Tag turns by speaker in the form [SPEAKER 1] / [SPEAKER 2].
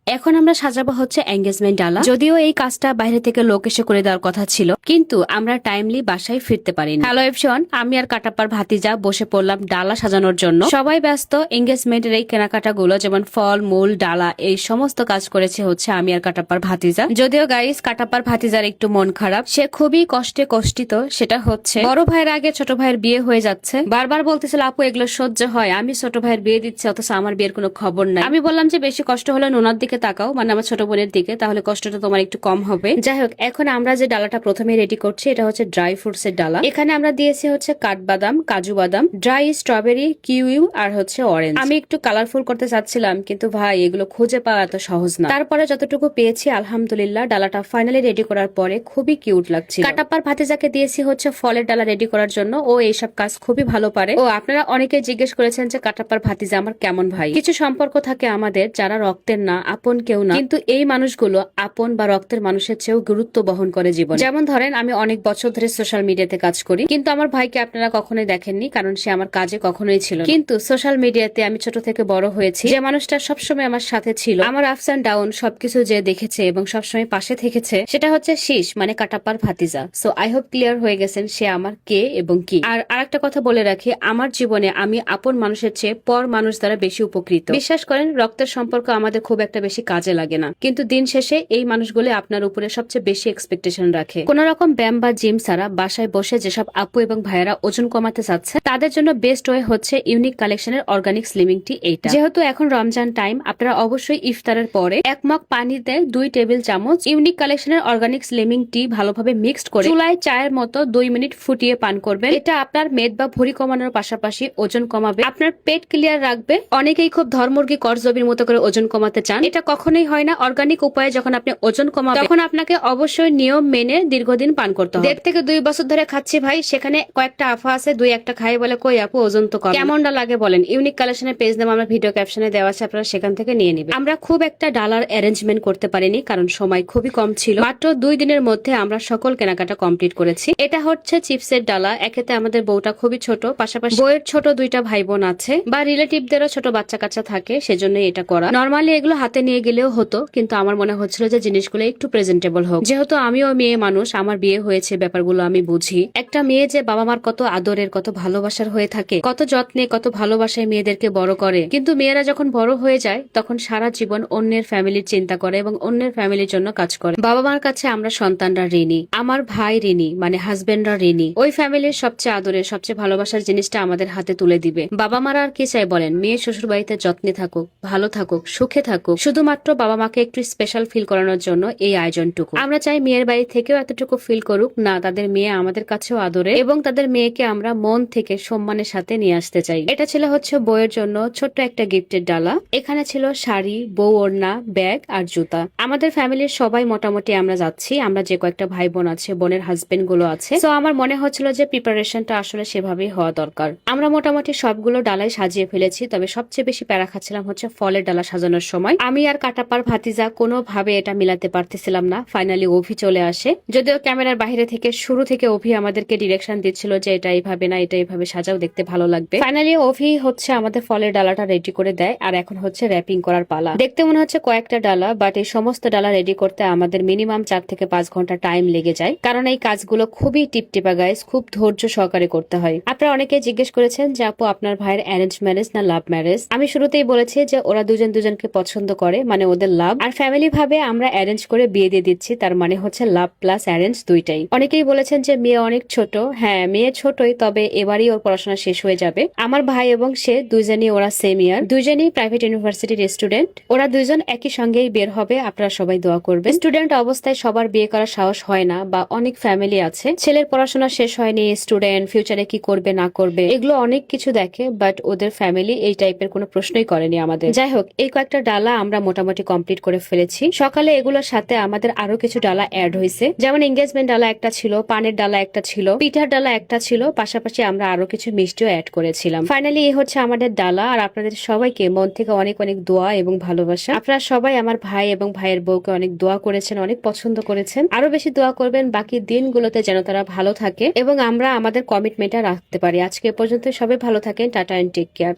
[SPEAKER 1] এখন আমরা সাজাবো হচ্ছে এঙ্গেজমেন্ট ডালা। যদিও এই কাজটা বাইরে থেকে লোক এসে করে দেওয়ার কথা ছিল, কিন্তু আমরা টাইমলি বাসায় ফিরতে পারিনি। হ্যালো এভরিওয়ান, আমি আর কাটাপ্পার ভাতিজা বসে পড়লাম ডালা সাজানোর জন্য। সবাই ব্যস্ত এঙ্গেজমেন্টের এই কেনাকাটা গুলো, যেমন ফল মূল ডালা, এই সমস্ত কাজ করেছে হচ্ছে আমি আর কাটাপ্পার ভাতিজা। যদিও গাইস, কাটাপ্পার ভাতিজার একটু মন খারাপ, সে খুবই কষ্টে কষ্টিত। সেটা হচ্ছে বড় ভাইয়ের আগে ছোট ভাইয়ের বিয়ে হয়ে যাচ্ছে। বারবার বলতেছিল আপু এগুলো সহ্য হয়, আমি ছোট ভাইয়ের বিয়ে দিচ্ছি অথচ আমার বিয়ের কোনো খবর নাই। আমি বললাম যে বেশি কষ্ট হলে নোনার দিকে তাকাও, মানে আমার ছোট বোনের দিকে, তাহলে কষ্টটা তোমার একটু কম হবে। যাই হোক, এখন আমরা যে ডালাটা প্রথমে রেডি করছি এটা হচ্ছে ড্রাই ফ্রুটস এর ডালা। এখানে আমরা দিয়েছি হচ্ছে কাঠবাদাম, কাজু বাদাম, ড্রাই স্ট্রবেরি, কিউই আর হচ্ছে অরেঞ্জ। আমি একটু কালারফুল করতে চাচ্ছিলাম, কিন্তু ভাই এগুলো খুঁজে পাওয়া এত সহজ না। তারপরে যতটুকু পেয়েছি আলহামদুলিল্লাহ, ডালাটা ফাইনালি রেডি করার পরে খুবই কিউট লাগছে। কাটাপ্পার ভাতিজাকে দিয়েছি হচ্ছে ফলের ডালা রেডি করার জন্য, ও এইসব কাজ খুবই ভালো পারে। ও আপনারা অনেকে জিজ্ঞেস করেছেন যে কাটাপ্পার ভাতিজা আমার কেমন ভাই। কিছু সম্পর্ক থাকে আমাদের যারা রক্তের না, আপন কেউ না, কিন্তু এই মানুষগুলো আপন বা রক্তের মানুষের চেয়েও গুরুত্ব বহন করে জীবন। যেমন ধরেন, আমি অনেক বছর ধরে সোশ্যাল মিডিয়াতে কাজ করি, কিন্তু আমার ভাইকে আপনারা কখনোই দেখেননি, কারণ সে আমার কাজে কখনোই ছিল না। কিন্তু সোশ্যাল মিডিয়াতে আমি ছোট থেকে বড় হয়েছি, যে মানুষটা সবসময় আমার সাথে ছিল, আমার আপস এন্ড ডাউন সবকিছু যে দেখেছে এবং সবসময় পাশে থেকেছে, সেটা হচ্ছে শীষ, মানে কাটাপ্পার ভাতিজা। সো আই হোপ ক্লিয়ার হয়ে গেছেন সে আমার কে এবং কি। আর আরেকটা কথা বলে রাখি, আমার জীবনে আমি আপন মানুষের চেয়ে পর মানুষ দ্বারা বেশি উপকৃত। বিশ্বাস করেন, রক্তের সম্পর্ক আমাদের খুব একটা বেশি কাজে লাগে না, কিন্তু দিন শেষে এই মানুষগুলো আপনার উপরে সবচেয়ে বেশি এক্সপেকটেশন রাখে। কোন রকম ব্যায়াম বা জিম ছাড়া বাসায় বসে যেসব আপু এবং ভাইয়েরা ওজন কমাতে চাচ্ছে, তাদের জন্য বেস্ট ওয়ে হচ্ছে ইউনিক কালেকশনের অর্গানিক স্লিমিং টি। এইটা যেহেতু এখন রমজান টাইম, আপনারা অবশ্যই ইফতারের পরে 1 মগ পানিতে 2 টেবিল চামচ ইউনিক কালেকশনের অর্গানিক স্লিমিং টি ভালোভাবে মিক্সড করে চুলায় চায়ের মতো 2 মিনিট ফুটিয়ে পান করবেন। এটা আপনার মেদ বা ভুঁড়ি কমানোর পাশাপাশি ওজন কমাবে, আপনার পেট ক্লিয়ার রাখবে। অনেকেই খুব ধর্মুর্গী করজবির মতো করে ওজন কমাতে চান, এটা কখনোই হয় না। অর্গানিক উপায়ে যখন আপনি ওজন কমাবেন, তখন আপনাকে অবশ্যই নিয়ম মেনে দীর্ঘদিন পান করতে হবে। 1.5 থেকে 2 বছর ধরে খাচ্ছি ভাই, সেখানে কয়েকটা আফা আছে 2-1টা খাই বলে কই আপু ওজন তো কম। কেমনটা লাগে বলেন? ইউনিক কালেকশনের পেজ নাম আমরা ভিডিও ক্যাপশনে দেওয়া আছে, আপনারা সেখান থেকে নিয়ে নেবেন। আমরা খুব একটা ডালার অ্যারেঞ্জমেন্ট করতে পারিনি, কারণ সময় খুবই কম ছিল। মাত্র 2 দিনের মধ্যে আমরা সকল কেনাকাটা কমপ্লিট করেছি। এটা হচ্ছে চিপসের ডালা। একেতে আমাদের বউটা খুবই ছোট, পাশাপাশি বউয়ের ছোট 2টা ভাই বোন আছে, বা রিলেটিভদেরও ছোট বাচ্চা কাচ্চা থাকে, সেজন্য এটা করা। নর্মালি এগুলো হাতে নিয়ে গেলেও হতো, কিন্তু আমার মনে হচ্ছিল যে জিনিসগুলো একটু প্রেজেন্টেবল হোক। যেহেতু আমিও মেয়ে মানুষ, আমার বিয়ে হয়েছে, ব্যাপারগুলো আমি বুঝি। একটা মেয়ে যে বাবা মার কত আদরের, কত ভালোবাসার হয়ে থাকে, কত যত্নে, কত ভালোবাসায় মেয়েদেরকে বড় করে, কিন্তু মেয়েরা যখন বড় হয়ে যায় তখন সারা জীবন অন্যের ফ্যামিলির চিন্তা করে এবং অন্যের ফ্যামিলির জন্য কাজ করে। বাবা মার কাছে আমরা সন্তানরা ঋণী, আমার ভাই ঋণী, মানে হাজবেন্ডরা ঋণী। ওই ফ্যামিলির সবচেয়ে আদরের, সবচেয়ে ভালোবাসার জিনিসটা আমাদের হাতে তুলে দিবে। বাবা মারা আর কি চাই বলেন? মেয়ে শ্বশুর বাড়িতে যত্নে থাকুক, ভালো থাকুক, সুখে থাকুক, শুধুমাত্র বাবা মাকে একটু স্পেশাল ফিল করানোর জন্য এই আয়োজনটুকু। আমরা চাই মেয়ের বাড়ি থেকেও এতটুকু ফিল করুক, না তাদের মেয়ে আমাদের কাছেও আদরে, এবং তাদের মেয়েকে আমরা মন থেকে সম্মানের সাথে নিয়ে আসতে চাই। এটা ছিল হচ্ছে বউয়ের জন্য ছোট্ট একটা গিফটের ডালা। এখানে ছিল শাড়ি, বউ ওড়না, ব্যাগ আর জুতা। আমাদের ফ্যামিলির সবাই মোটামুটি আমরা যাচ্ছি, আমরা যে কয়েকটা ভাই বোন আছে, বোনের হাজবেন্ড গুলো আছে। তো আমার মনে হচ্ছিল যে প্রিপারেশনটা আসলে সেভাবেই হওয়া দরকার। আমরা মোটামুটি সবগুলো ডালাই সাজিয়ে ফেলেছি, তবে সবচেয়ে বেশি প্যারা খাচ্ছিলাম হচ্ছে ফলের ডালা সাজানোর সময়। আমি আর কাটাপ্পার ভাতিজা কোনোভাবে এটা মিলাতে পারতেছিলাম না। ফাইনালি অভি চলে আসে, যদিও ক্যামেরার বাইরে থেকে শুরু থেকে অভি আমাদেরকে ডিরেকশন দিচ্ছিল যে এটা এইভাবে না, এটা এইভাবে সাজাও, দেখতে ভালো লাগবে। ফাইনালি অভি হচ্ছে আমাদের ফলের ডালাটা রেডি করে দেয়, আর এখন হচ্ছে র্যাপিং করার পালা। দেখতে মনে হচ্ছে কয়েকটা ডালা, বাট এই সমস্ত ডালা রেডি করতে আমাদের মিনিমাম 4 থেকে 5 ঘন্টা টাইম লেগে যায়, কারণ এই কাজগুলো খুবই টিপটিপা গাইস, খুব ধৈর্য সহকারে করতে হয়। আপনারা অনেকে জিজ্ঞেস করেছেন যে আপু আপনার ভাইয়ের অ্যারেঞ্জ ম্যারেজ না লাভ ম্যারেজ। আমি শুরুতেই বলেছি যে ওরা দুজন দুজনকে পছন্দ করে, মানে ওদের লাভ, আর ফ্যামিলি ভাবে আমরা অ্যারেঞ্জ করে বিয়ে দিয়ে দিচ্ছি, তার মানে হচ্ছে লাভ প্লাস অ্যারেঞ্জ দুইটাই। অনেকেই বলেছেন যে মেয়ে অনেক ছোট। হ্যাঁ, মেয়ে ছোটই, তবে এবারই ওর পড়াশোনা শেষ হয়ে যাবে। আমার ভাই এবং সে দুইজনই, ওরা সেম ইয়ার, দুইজনই প্রাইভেট ইউনিভার্সিটির স্টুডেন্ট। ওরা দুইজন একই সঙ্গেই বের হবে, আপনারা সবাই দোয়া করবেন। স্টুডেন্ট অবস্থায় সবার বিয়ে করার সাহস হয় না, বা অনেক ফ্যামিলি আছে ছেলের পড়াশোনা শেষ হয়নি, স্টুডেন্ট, ফিউচারে কি করবে না করবে এগুলো অনেক কিছু দেখে, বাট ওদের ফ্যামিলি এই টাইপের কোনো প্রশ্নই করেনি আমাদের। যাই হোক, এই কয়েকটা ডালা আমরা মোটামুটি কমপ্লিট করে ফেলেছি। সকালে এগুলোর সাথে আমাদের আরো কিছু ডালা অ্যাড হয়েছে, যেমন এঙ্গেজমেন্ট ডালা একটা ছিল, পানের ডালা একটা ছিল, পিঠার ডালা একটা ছিল, পাশাপাশি আমরা আরো কিছু মিষ্টিও অ্যাড করেছিলাম। ফাইনালি এই হচ্ছে আমাদের ডালা। আর আপনাদের সবাইকে মন থেকে অনেক অনেক দোয়া এবং ভালোবাসা। আপনারা সবাই আমার ভাই এবং ভাইয়ের বউকে অনেক দোয়া করেছেন, অনেক পছন্দ করেছেন, আরো বেশি দোয়া করবেন বাকি দিনগুলোতে যেন তারা ভালো থাকে এবং আমরা আমাদের কমিটমেন্টটা রাখতে পারি। আজকে পর্যন্ত সবাই ভালো থাকেন, টাটা এন্ড টেক কেয়ার।